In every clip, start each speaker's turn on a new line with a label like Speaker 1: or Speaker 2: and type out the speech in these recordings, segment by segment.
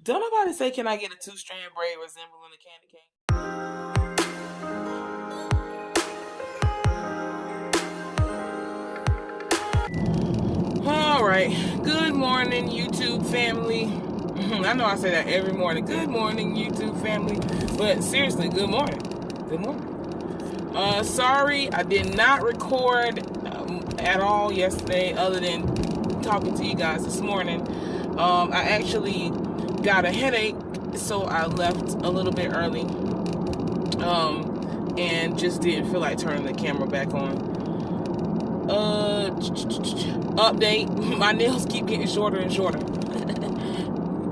Speaker 1: Don't nobody say, can I get a 2-strand braid resembling a candy cane? All right. Good morning, YouTube family. I know I say that every morning. Good morning, YouTube family. But seriously, good morning. Good morning. Sorry, I did not record at all yesterday other than talking to you guys this morning. I actually got a headache, so I left a little bit early and just didn't feel like turning the camera back on. Update, my nails keep getting shorter and shorter.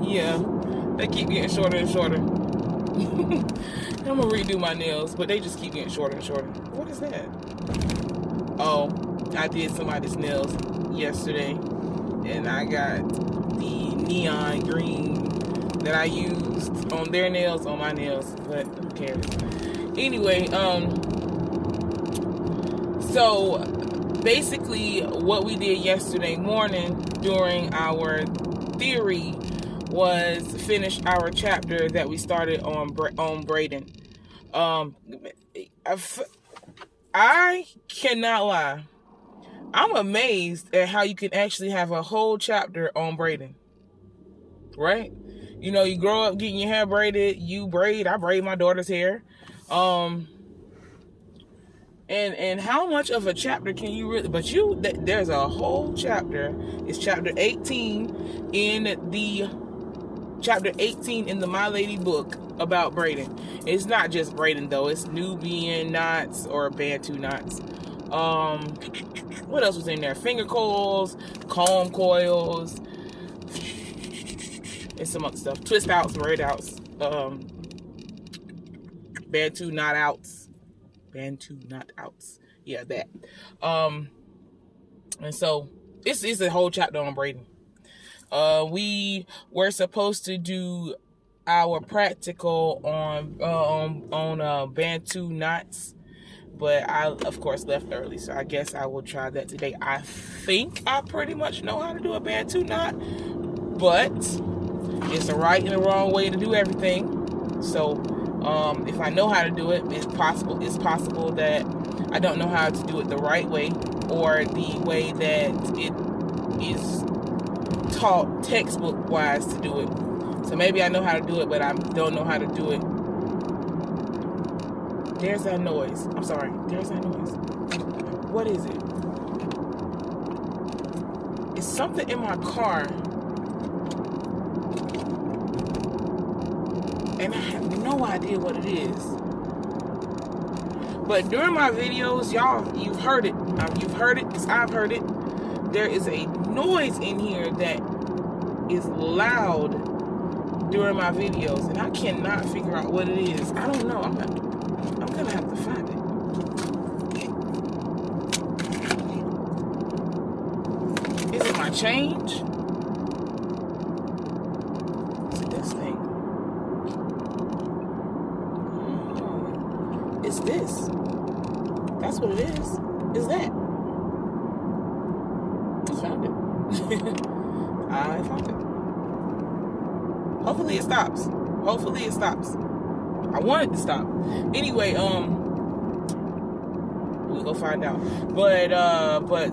Speaker 1: Yeah, they keep getting shorter and shorter. I'm gonna redo my nails, but they just keep getting shorter and shorter. What is that? Oh, I did somebody's nails yesterday, and I got the neon green that I used on their nails on my nails, but who cares? Anyway, so basically what we did yesterday morning during our theory was finish our chapter that we started on braiding. I cannot lie. I'm amazed at how you can actually have a whole chapter on braiding. Right? You know, you grow up getting your hair braided, you braid, I braid my daughter's hair. And how much of a chapter can you really, but there's a whole chapter. It's chapter 18 in the My Lady book about braiding. It's not just braiding though, it's Nubian knots or Bantu knots. What else was in there? Finger coils, comb coils, and some other stuff. Twist outs, braid outs, Bantu knot outs. Yeah, that. And so it's a whole chapter on braiding. We were supposed to do our practical on Bantu knots, but I of course left early, so I guess I will try that today. I think I pretty much know how to do a Bantu knot, but it's a right and a wrong way to do everything. So if I know how to do it, it's possible that I don't know how to do it the right way, or the way that it is taught textbook wise to do it. So maybe I know how to do it, but I don't know how to do it. There's that noise. I'm sorry. There's that noise. What is it? It's something in my car, and I have no idea what it is. But during my videos, y'all, you've heard it. You've heard it, because I've heard it. There is a noise in here that is loud during my videos, and I cannot figure out what it is. I don't know. I'm gonna have to find it. Is it my change? Is it this thing? It's this. That's what it is. Is that? I found it. I found it. Hopefully it stops. Hopefully it stops. I want it to stop. Anyway, we'll go find out. But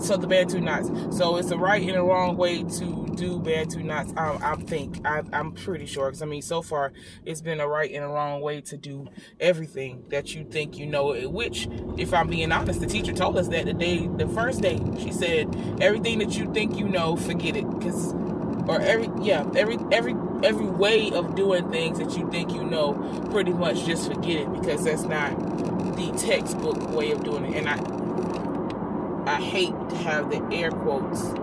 Speaker 1: so the Bantu knots. So it's a right and a wrong way to do Bantu knots. I'm pretty sure, because I mean, so far it's been a right and a wrong way to do everything that you think you know. Which, if I'm being honest, the teacher told us that the first day. She said, everything that you think you know, forget it, every way of doing things that you think you know, pretty much just forget it, because that's not the textbook way of doing it. And I hate to have the air quotes.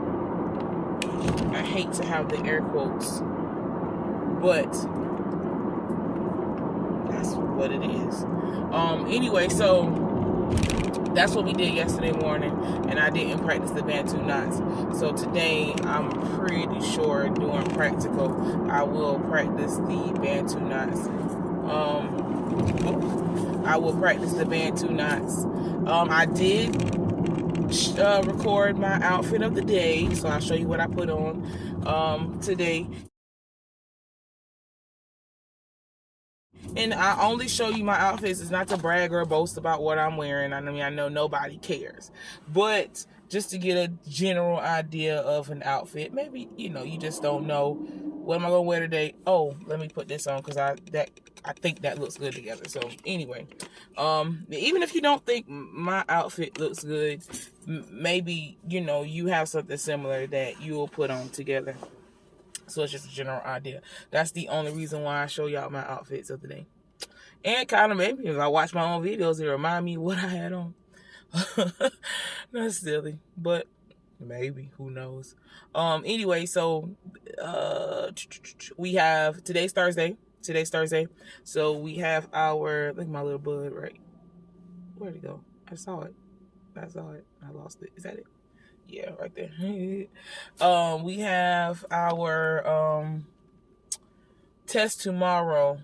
Speaker 1: I hate to have the air quotes, but that's what it is. Anyway, so that's what we did yesterday morning, and I didn't practice the Bantu knots. So today, I'm pretty sure doing practical, I will practice the Bantu knots. I will practice the Bantu knots. I did record my outfit of the day, so I'll show you what I put on today. And I only show you my outfits. It's not to brag or boast about what I'm wearing. I mean, I know nobody cares. But just to get a general idea of an outfit. Maybe, you know, you just don't know, what am I going to wear today? Oh, let me put this on because I think that looks good together. So anyway, even if you don't think my outfit looks good, maybe, you know, you have something similar that you will put on together. So it's just a general idea. That's the only reason why I show y'all my outfits of the day. And kind of maybe if I watch my own videos, it remind me what I had on. That's silly, but maybe, who knows. Anyway, so we have today's Thursday. So we have our, look at my little bud, right? Where'd it go? I saw it. I lost it. Is that it? Yeah, right there. We have our test tomorrow.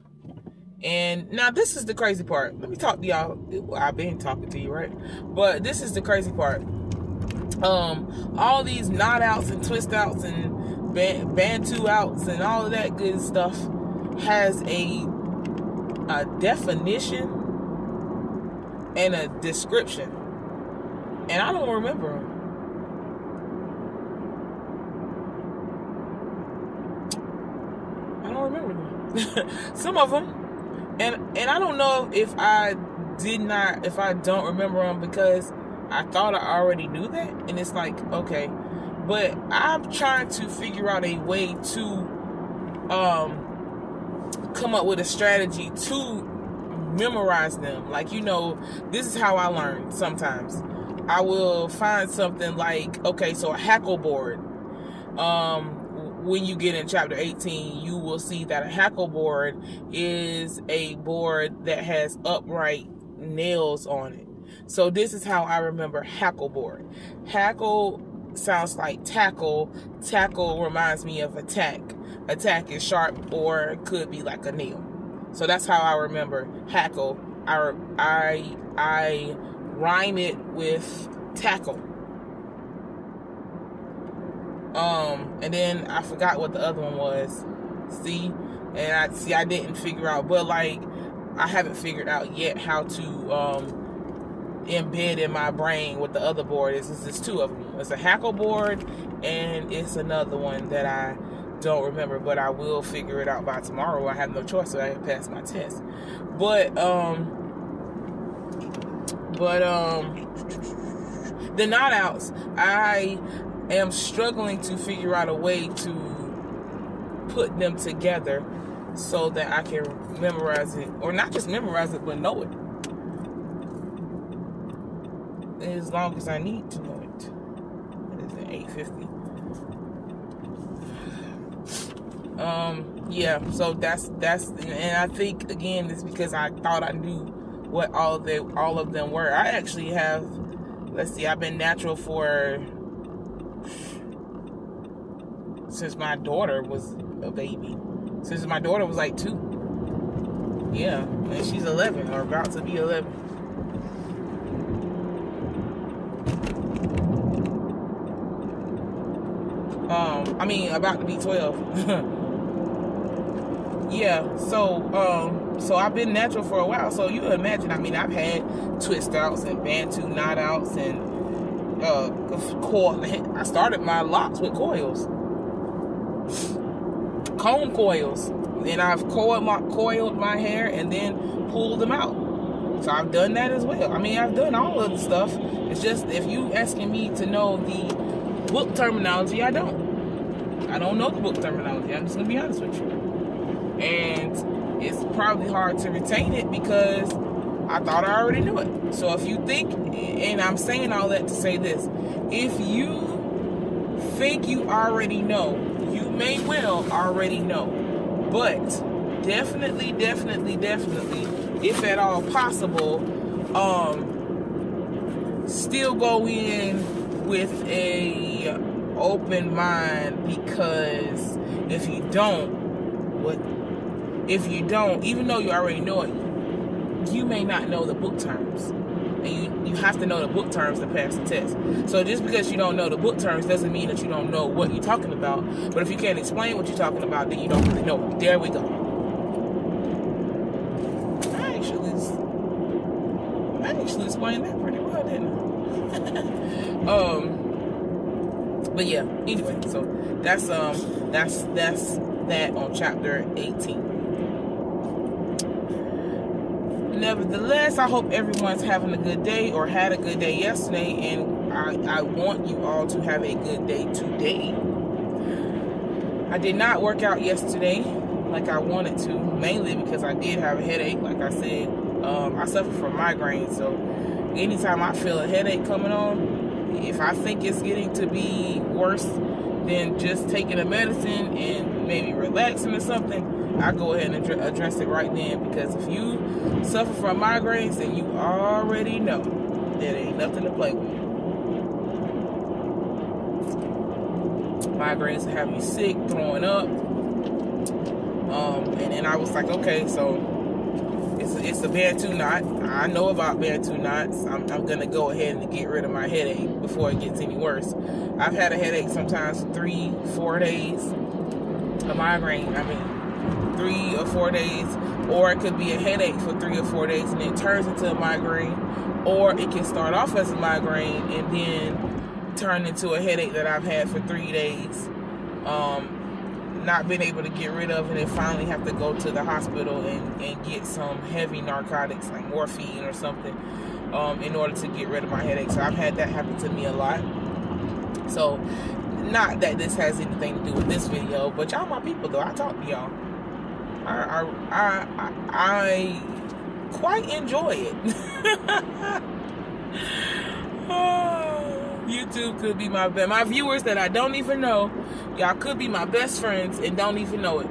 Speaker 1: And now this is the crazy part. Let me talk to y'all. Well, I've been talking to you, right? But this is the crazy part. All these knot outs and twist outs and Bantu outs and all of that good stuff has a definition and a description. And I don't remember them. I don't remember them. Some of them. And I don't know if I don't remember them because I thought I already knew that. And it's like, okay. But I'm trying to figure out a way to come up with a strategy to memorize them. Like, you know, this is how I learn sometimes. I will find something like, okay, so a hackle board. When you get in chapter 18, you will see that a hackle board is a board that has upright nails on it. So this is how I remember hackle board. Hackle sounds like tackle. Tackle reminds me of attack. Attack is sharp or could be like a nail. So that's how I remember hackle. I rhyme it with tackle. And then I forgot what the other one was. See? And I didn't figure out, but like, I haven't figured out yet how to embed in my brain what the other board is. There's two of them. It's a hackle board and it's another one that I don't remember, but I will figure it out by tomorrow. I have no choice, so I can pass my test. But the knot outs, I am struggling to figure out a way to put them together so that I can memorize it, or not just memorize it, but know it as long as I need to know it. It is an 8:50. Yeah, so that's and I think again it's because I thought I knew what all of them were. I actually have, let's see, I've been natural since my daughter was a baby. Since my daughter was like 2. Yeah, and she's 11 or about to be 11. I mean, about to be 12. Yeah, so I've been natural for a while. So you imagine, I mean, I've had twist outs and Bantu knot outs and coil. I started my locks with coils, comb coils, and I've coiled my hair and then pulled them out. So I've done that as well. I mean, I've done all of the stuff. It's just if you asking me to know the book terminology, I don't know the book terminology. I'm just gonna be honest with you. And it's probably hard to retain it because I thought I already knew it. So if you think, and I'm saying all that to say this, if you think you already know, you may well already know. But definitely, if at all possible, still go in with a open mind, because if you don't, even though you already know it, you may not know the book terms. And you have to know the book terms to pass the test. So just because you don't know the book terms doesn't mean that you don't know what you're talking about. But if you can't explain what you're talking about, then you don't really know it. There we go. actually explained that pretty well, didn't I? But yeah, anyway, so that's that on chapter 18. Nevertheless, I hope everyone's having a good day or had a good day yesterday, and I want you all to have a good day today. I did not work out yesterday like I wanted to, mainly because I did have a headache. Like I said, I suffer from migraines, so anytime I feel a headache coming on, if I think it's getting to be worse than just taking a medicine and maybe relaxing or something, I go ahead and address it right then, because if you suffer from migraines, then you already know that ain't nothing to play with. Migraines will have you sick, throwing up, and then I was like, okay, so it's a Bantu knot. I know about Bantu knots. I'm gonna go ahead and get rid of my headache before it gets any worse. I've had a headache sometimes 3-4 days, a migraine. 3 or 4 days, or it could be a headache for 3 or 4 days and it turns into a migraine, or it can start off as a migraine and then turn into a headache that I've had for 3 days, not been able to get rid of, and then finally have to go to the hospital and get some heavy narcotics like morphine or something in order to get rid of my headache. So I've had that happen to me a lot. So not that this has anything to do with this video, but y'all my people though. I talk to y'all. I quite enjoy it. YouTube could be my viewers that I don't even know. Y'all could be my best friends and don't even know it.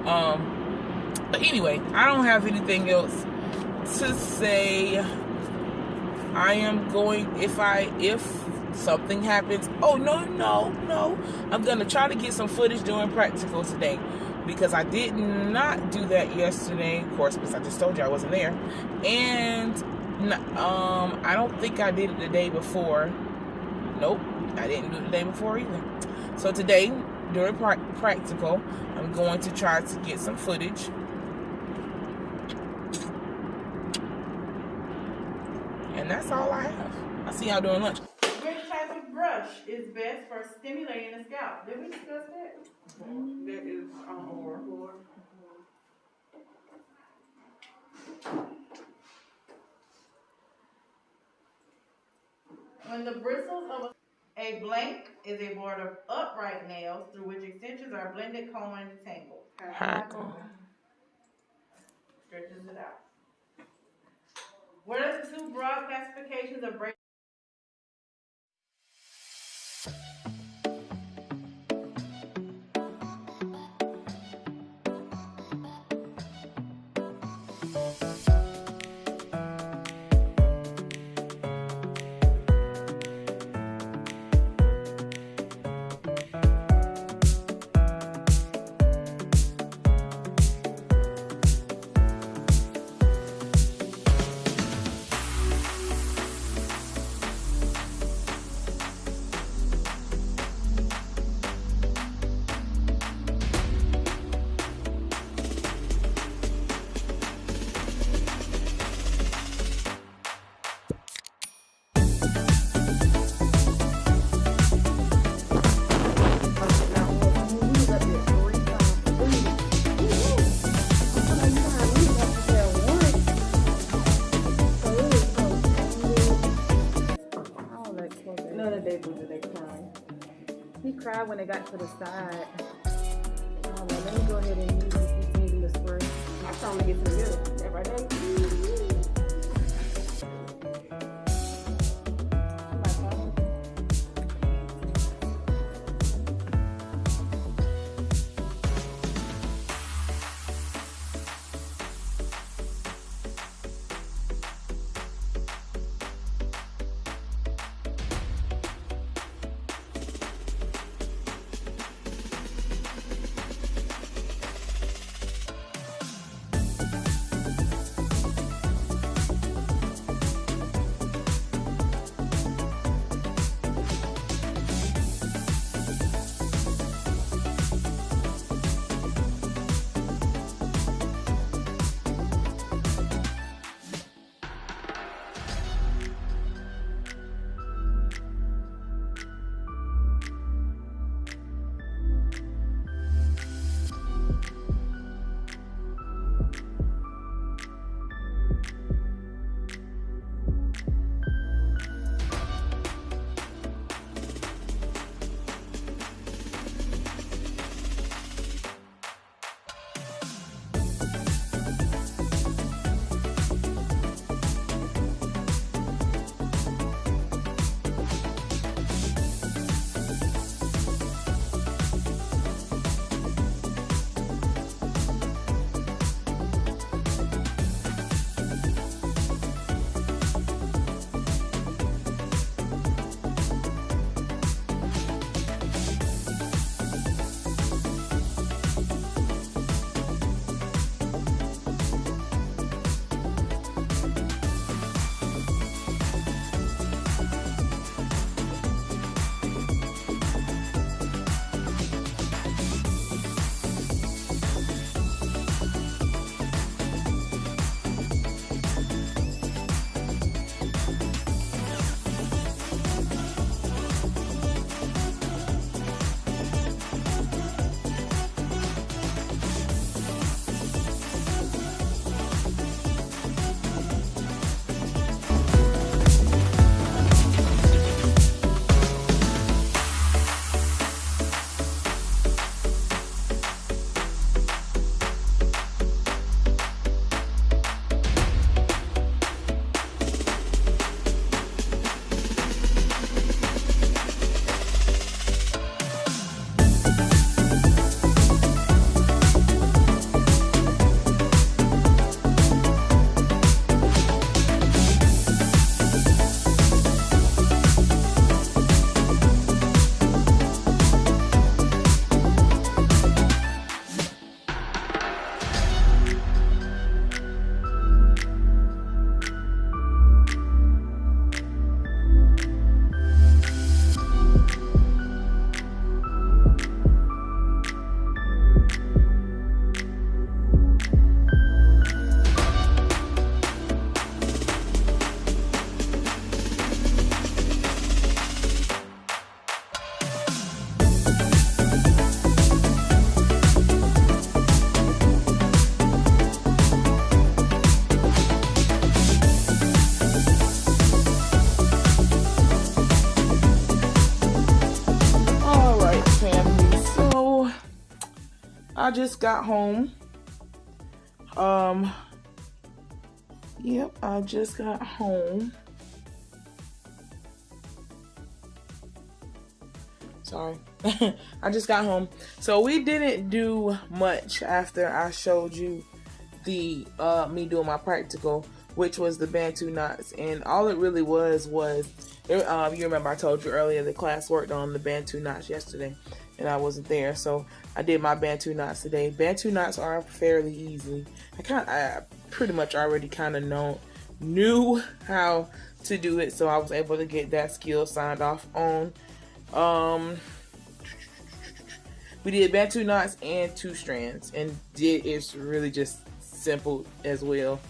Speaker 1: But anyway, I don't have anything else to say. I am going, if something happens, I'm gonna try to get some footage doing practical today, because I did not do that yesterday, of course, because I just told you I wasn't there, and I don't think I did it the day before. Nope, I didn't do it the day before either. So today, during practical, I'm going to try to get some footage. And that's all I have. I'll see y'all during lunch.
Speaker 2: Which type of brush is best for stimulating the scalp? Did we discuss that?
Speaker 1: That is or.
Speaker 2: When the bristles of a blank is a board of upright nails through which extensions are blended, comb, and detangled. Stretches it out. What are the two broad classifications of braid?
Speaker 3: He cried when they got to the side. Oh, well, let me go ahead and use this needle spray. I told him to get to the middle. That right there.
Speaker 1: I just got home. Um, yep, I just got home. Sorry. I just got home. So we didn't do much after I showed you the me doing my practical, which was the Bantu knots, and all it really was you remember I told you earlier the class worked on the Bantu knots yesterday, and I wasn't there, so I did my Bantu knots today. Bantu knots are fairly easy. I pretty much already kind of knew how to do it, so I was able to get that skill signed off on. We did Bantu knots and 2 strands, and it's really just simple as well.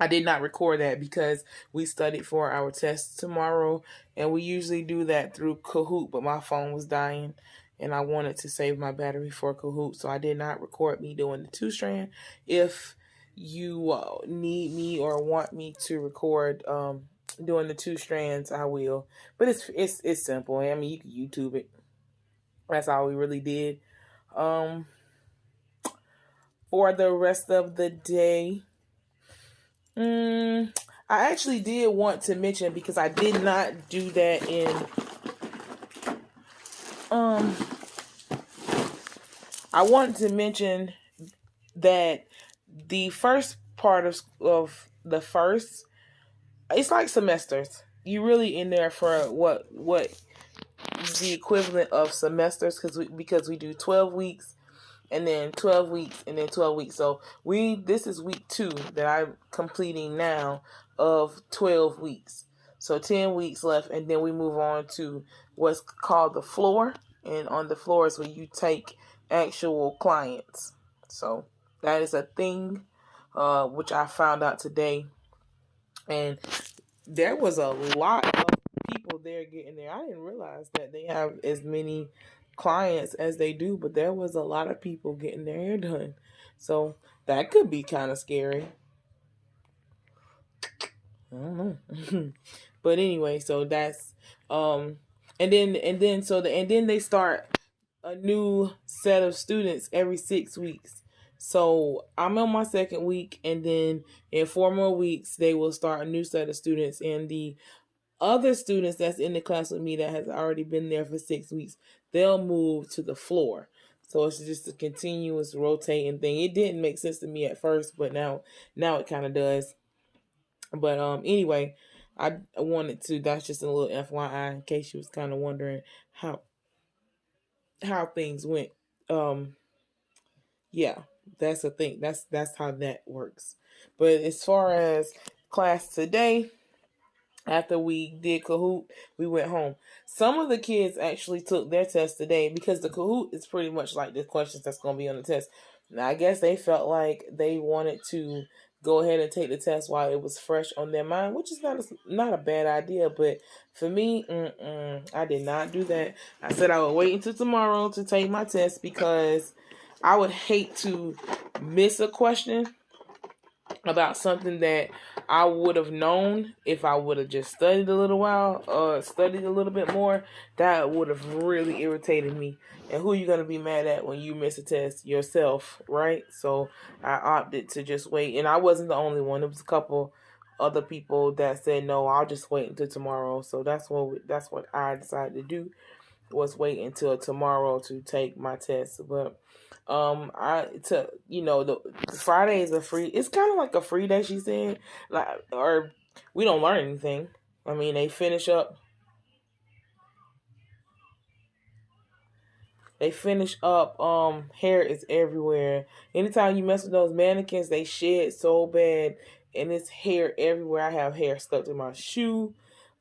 Speaker 1: I did not record that because we studied for our test tomorrow, and we usually do that through Kahoot, but my phone was dying, and I wanted to save my battery for Kahoot, so I did not record me doing the 2 strand. If you need me or want me to record doing the 2 strands, I will. But it's simple. I mean, you can YouTube it. That's all we really did. For the rest of the day, I actually did want to mention, because I did not do that I wanted to mention that the first part of the first, it's like semesters. You really in there for what the equivalent of semesters, because we do 12 weeks and then 12 weeks and then 12 weeks. So this is week 2 that I'm completing now of 12 weeks. So 10 weeks left, and then we move on to what's called the floor. And on the floor is where you take actual clients. So that is a thing, which I found out today. And there was a lot of people there getting there. I didn't realize that they have as many clients as they do, but there was a lot of people getting their hair done. So that could be kind of scary. I don't know. But anyway, so that's and then they start a new set of students every 6 weeks. So I'm on my 2nd week, and then in 4 more weeks they will start a new set of students, and the other students that's in the class with me that has already been there for 6 weeks, they'll move to the floor. So it's just a continuous rotating thing. It didn't make sense to me at first, but now it kind of does. But anyway, I wanted to. That's just a little FYI in case you was kind of wondering how things went. Yeah, that's the thing. That's how that works. But as far as class today, after we did Kahoot, we went home. Some of the kids actually took their test today, because the Kahoot is pretty much like the questions that's going to be on the test. Now, I guess they felt like they wanted to go ahead and take the test while it was fresh on their mind, which is not a bad idea. But for me, I did not do that. I said I would wait until tomorrow to take my test, because I would hate to miss a question about something that I would have known if I would have just studied a little while, studied a little bit more. That would have really irritated me. And who are you going to be mad at when you miss a test? Yourself, right? So I opted to just wait. And I wasn't the only one. There was a couple other people that said, no, I'll just wait until tomorrow. So that's what I decided to do, was wait until tomorrow to take my test. But the Friday is a free. It's kind of like a free day, she said. Or we don't learn anything. I mean, they finish up. Hair is everywhere. Anytime you mess with those mannequins, they shed so bad, and it's hair everywhere. I have hair stuck to my shoe,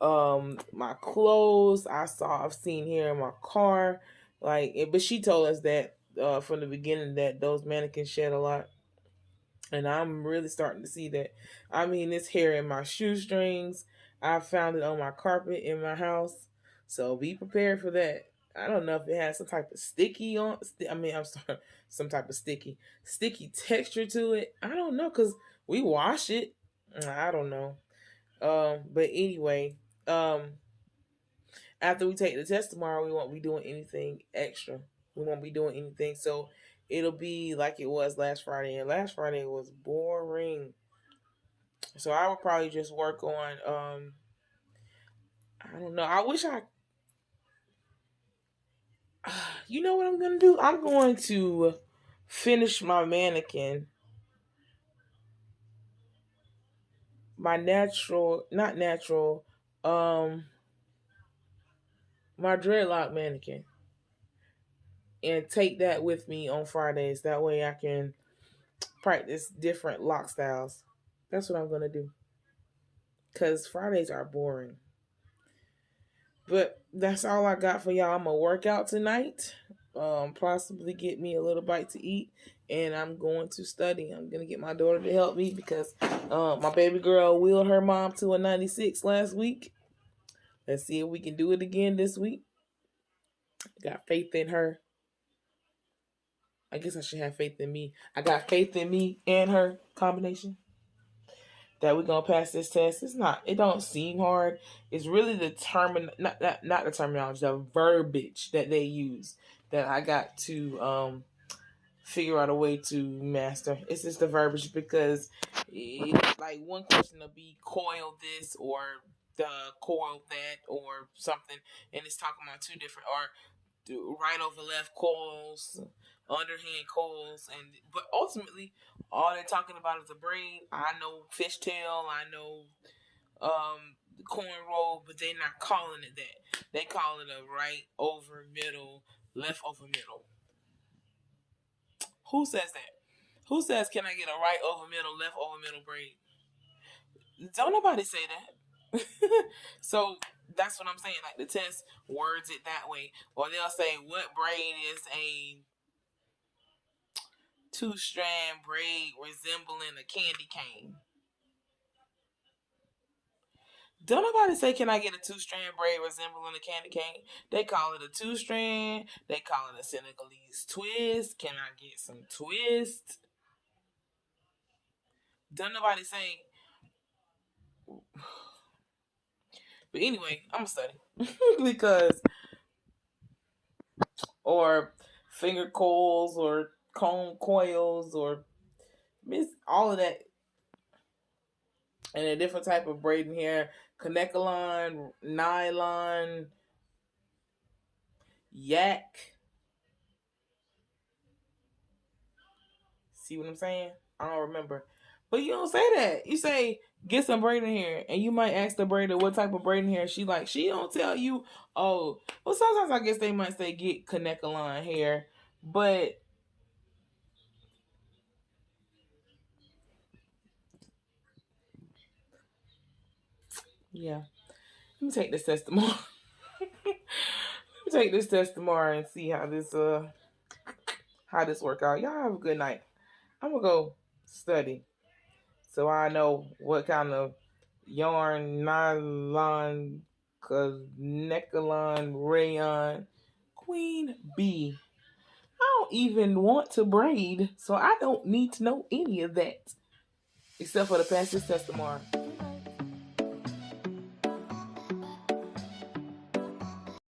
Speaker 1: my clothes. I've seen hair in my car. But she told us that from the beginning that those mannequins shed a lot. And I'm really starting to see that. I mean, it's hair in my shoestrings. I found it on my carpet in my house. So be prepared for that. I don't know if it has some type of some type of sticky texture to it. I don't know, because we wash it. I don't know. But anyway, after we take the test tomorrow, we won't be doing anything extra. We won't be doing anything. So it'll be like it was last Friday. And last Friday was boring. So I would probably just work on I don't know. I wish I you know what I'm gonna do? I'm going to finish my mannequin. My natural not natural, um my dreadlock mannequin. And take that with me on Fridays. That way I can practice different lock styles. That's what I'm gonna do. Cause Fridays are boring. But that's all I got for y'all. I'm gonna work out tonight. Possibly get me a little bite to eat, and I'm going to study. I'm gonna get my daughter to help me because my baby girl wheeled her mom to a 96 last week. Let's see if we can do it again this week. Got faith in her. I guess I should have faith in me. I got faith in me and her combination that we're gonna pass this test. It's not. It don't seem hard. It's really the not the terminology, the verbiage that they use that I got to figure out a way to master. It's just the verbiage because like one question will be coil this or the coil that or something, and it's talking about two different or right over left coils, underhand coils, and but ultimately all they're talking about is a braid. I know fishtail, I know cornrow, but they're not calling it that. They call it a right over middle, left over middle. Who says that? Who says can I get a right over middle, left over middle braid? Don't nobody say that. So that's what I'm saying. Like the test words it that way, or they'll say what braid is a two-strand braid resembling a candy cane. Don't nobody say, can I get a two-strand braid resembling a candy cane? They call it a two-strand. They call it a Senegalese twist. Can I get some twist? Don't nobody say. But anyway, I'm going to study. Because, or finger coils, or comb coils, or all of that. And a different type of braiding hair. Kanekalon, nylon, yak. See what I'm saying? I don't remember. But you don't say that. You say, get some braiding hair. And you might ask the braider what type of braiding hair she like. She don't tell you, oh, well, sometimes I guess they might say get Kanekalon hair. But yeah. Let me take this test tomorrow. Let me take this test tomorrow and see how this work out. Y'all have a good night. I'm gonna go study so I know what kind of yarn, nylon, Kanekalon, rayon, queen bee. I don't even want to braid, so I don't need to know any of that except for the pass this test tomorrow.